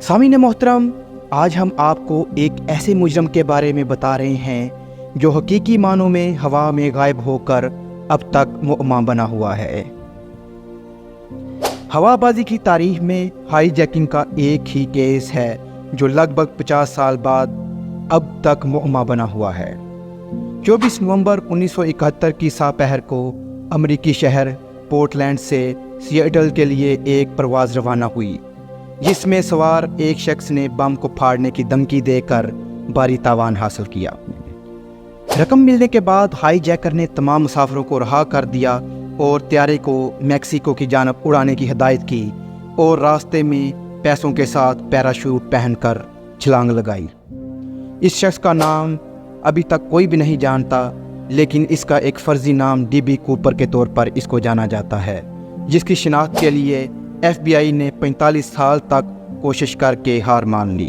सामीन मोहतरम, आज हम आपको एक ऐसे मुजरम के बारे में बता रहे हैं जो हकीकी मानों में हवा में गायब होकर अब तक मुअम्मा बना हुआ है। हवाबाजी की तारीख में हाई जैकिंग का एक ही केस है जो लगभग 50 साल बाद अब तक मुअम्मा बना हुआ है। 24 नवंबर 1971 की सपहर को अमरीकी शहर पोर्टलैंड से सिएटल के लिए एक परवाज़ रवाना हुई, जिसमें सवार एक शख्स ने बम को फाड़ने की धमकी देकर भारी तावान हासिल किया। रकम मिलने के बाद हाई जैकर ने तमाम मुसाफिरों को रहा कर दिया और त्यारे को मैक्सिको की जानब उड़ाने की हिदायत की और रास्ते में पैसों के साथ पैराशूट पहनकर छलांग लगाई। इस शख्स का नाम अभी तक कोई भी नहीं जानता, लेकिन इसका एक फर्जी नाम डीबी कूपर के तौर पर इसको जाना जाता है, जिसकी शिनाख्त के लिए FBI ने 45 साल तक कोशिश करके हार मान ली।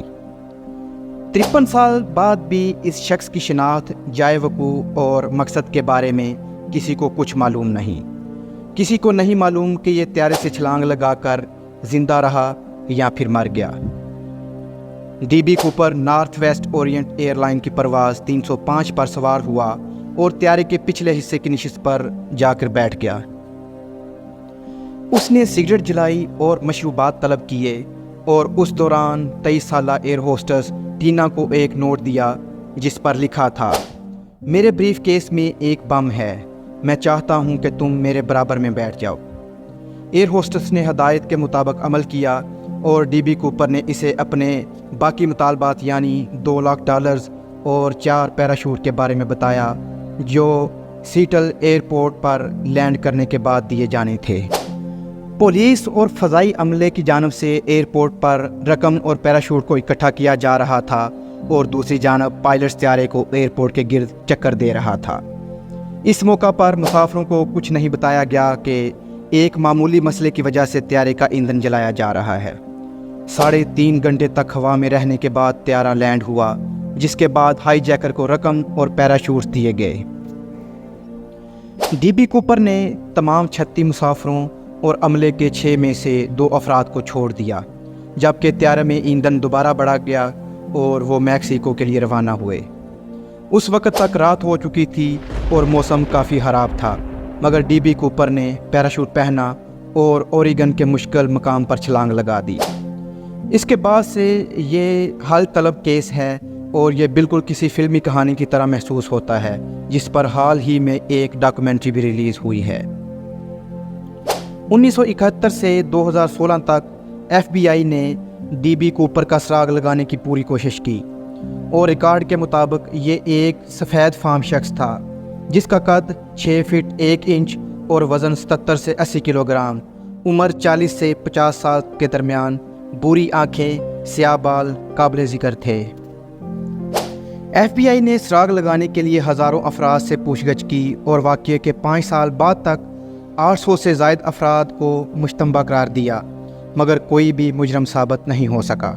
53 साल बाद भी इस शख्स की शिनाख्त, जाए वकूअ और मकसद के बारे में किसी को कुछ मालूम नहीं। किसी को नहीं मालूम कि ये त्यारे से छलांग लगाकर जिंदा रहा या फिर मर गया। DB Cooper north west Orient airline की परवाज़ 305 पर सवार हुआ और त्यारे के पिछले हिस्से की नशिस्त पर जाकर बैठ गया। उसने सिगरेट जलाई और मशरूबात तलब किए और उस दौरान 23 साला एयर होस्टेस टीना को एक नोट दिया जिस पर लिखा था, मेरे ब्रीफ केस में एक बम है, मैं चाहता हूं कि तुम मेरे बराबर में बैठ जाओ। एयर होस्टेस ने हदायत के मुताबिक अमल किया और डीबी कूपर ने इसे अपने बाकी मुतालबात यानी $2 लाख और 4 पैराशूट के बारे में बताया जो सीटल एयरपोर्ट पर लैंड करने के बाद दिए जाने थे। पुलिस और फ़ज़ाई अमले की जानब से एयरपोर्ट पर रकम और पैराशूट को इकट्ठा किया जा रहा था और दूसरी जानब पायलट्स त्यारे को एयरपोर्ट के गिर्द चक्कर दे रहा था। इस मौका पर मुसाफिरों को कुछ नहीं बताया गया कि एक मामूली मसले की वजह से त्यारे का ईंधन जलाया जा रहा है। 3.5 घंटे तक हवा में रहने के बाद त्यारा लैंड हुआ, जिसके बाद हाई जैकर को रकम और पैराशूट दिए गए। डीबी कूपर ने तमाम 36 मुसाफिरों और अमले के 6 में से 2 अफराद को छोड़ दिया, जबकि त्यारे में ईंधन दोबारा बढ़ा गया और वो मैक्सिको के लिए रवाना हुए। उस वक्त तक रात हो चुकी थी और मौसम काफ़ी ख़राब था, मगर डीबी कूपर ने पैराशूट पहना और ओरेगन के मुश्किल मकाम पर छलांग लगा दी। इसके बाद से ये हाल तलब केस है और ये बिल्कुल किसी फिल्मी कहानी की तरह महसूस होता है, जिस पर हाल ही में एक डॉक्यूमेंट्री भी रिलीज़ हुई है। 1971 से 2016 तक FBI ने डीबी कूपर का सुराग लगाने की पूरी कोशिश की और रिकॉर्ड के मुताबिक ये एक सफ़ेद फार्म शख्स था जिसका कद 6 फीट 1 इंच और वज़न 77 से 80 किलोग्राम, उम्र 40 से 50 साल के दरमियान, बुरी आँखें, स्याह बाल काबिल ज़िक्र थे। FBI ने सुराग लगाने के लिए हज़ारों अफराद से पूछगछ की और वाक़ये के 5 साल बाद तक 800 से ज़ायद अफराद को मुश्तबा करार दिया, मगर कोई भी मुजरम साबित नहीं हो सका।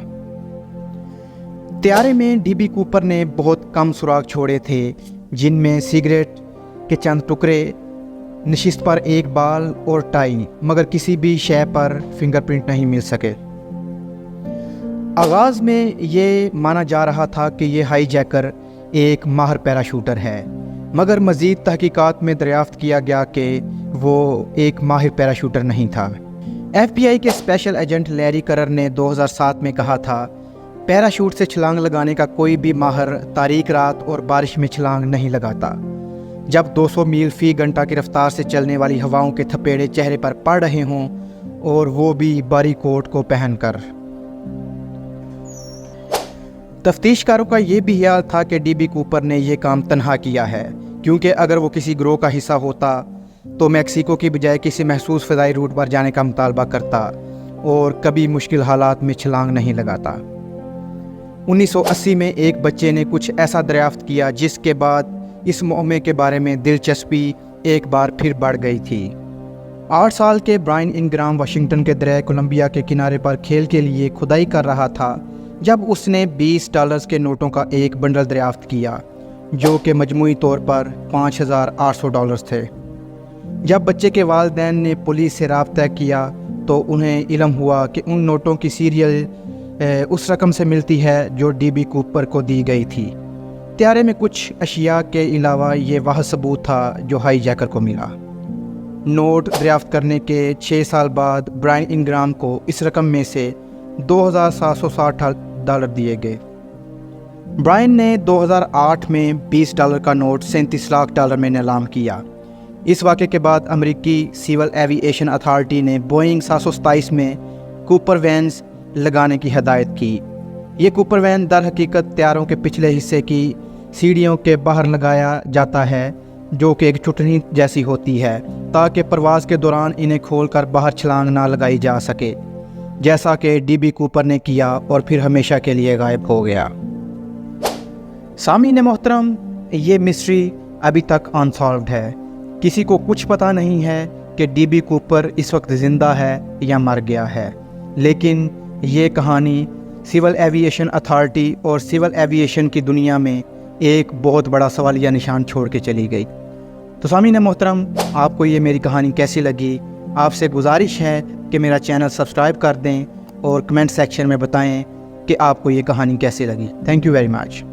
त्यारे में डीबी कूपर ने बहुत कम सुराग छोड़े थे, जिनमें सिगरेट के चंद टुकड़े, नशिस्त पर एक बाल और टाई, मगर किसी भी शय पर फिंगरप्रिंट नहीं मिल सके। आगाज़ में ये माना जा रहा था कि ये हाई जैकर एक माहिर पैराशूटर है, मगर मज़ीद तहकीकात में दरियाफ्त किया गया कि वो एक माहिर पैराशूटर नहीं था। FBI के स्पेशल एजेंट लैरी करर ने 2007 में कहा था, पैराशूट से छलांग लगाने का कोई भी माहिर तारीक रात और बारिश में छलांग नहीं लगाता, जब 200 मील फ़ी घंटा की रफ्तार से चलने वाली हवाओं के थपेड़े चेहरे पर पड़ रहे हों और वो भी बारी कोट को पहनकर। तफ्तीशकारों का ये भी ख्याल था कि डीबी कूपर ने यह काम तन्हा किया है, क्योंकि अगर वो किसी ग्रोह का हिस्सा होता तो मैक्सिको की बजाय किसी महसूस फ़ज़ाई रूट पर जाने का मुतालबा करता और कभी मुश्किल हालात में छलांग नहीं लगाता। 1980 में एक बच्चे ने कुछ ऐसा दरियाफ्त किया जिसके बाद इस मुअम्मे के बारे में दिलचस्पी एक बार फिर बढ़ गई थी। 8 साल के ब्रायन इंग्राम वाशिंगटन के दरिया कोलंबिया के किनारे पर खेल के लिए खुदाई कर रहा था जब उसने $20 के नोटों का एक बंडल दरियाफ्त किया, जो कि मजमूई तौर पर $5,800 थे। जब बच्चे के वालिदैन ने पुलिस से राब्ता किया तो उन्हें इल्म हुआ कि उन नोटों की सीरियल उस रकम से मिलती है जो डी.बी. कूपर को दी गई थी। त्यारे में कुछ अशिया के अलावा ये वह सबूत था जो हाईजैकर को मिला। नोट दरियाफ्त करने के 6 साल बाद ब्रायन इंग्राम को इस रकम में से $2,760 दिए गए। ब्रायन ने 2008 में $20 का नोट $37 लाख में नीलाम किया। इस वाक़े के बाद अमेरिकी सिविल एविएशन अथॉरिटी ने बोइंग 727 में कूपर वैन्स लगाने की हदायत की। ये कूपर वैन दर हकीकत त्यारों के पिछले हिस्से की सीढ़ियों के बाहर लगाया जाता है, जो कि एक चुटनी जैसी होती है, ताकि परवाज़ के दौरान इन्हें खोलकर बाहर छलांग ना लगाई जा सके, जैसा कि डी.बी. कूपर ने किया और फिर हमेशा के लिए गायब हो गया। सामीन मोहतरम, ये मिस्ट्री अभी तक अनसॉल्व्ड है। किसी को कुछ पता नहीं है कि डी.बी. कूपर इस वक्त ज़िंदा है या मर गया है, लेकिन ये कहानी सिविल एविएशन अथॉरिटी और सिविल एविएशन की दुनिया में एक बहुत बड़ा सवालिया निशान छोड़ के चली गई। तो सामीन मोहतरम, आपको ये मेरी कहानी कैसी लगी? आपसे गुजारिश है कि मेरा चैनल सब्सक्राइब कर दें और कमेंट सेक्शन में बताएं कि आपको ये कहानी कैसी लगी। Thank you very much.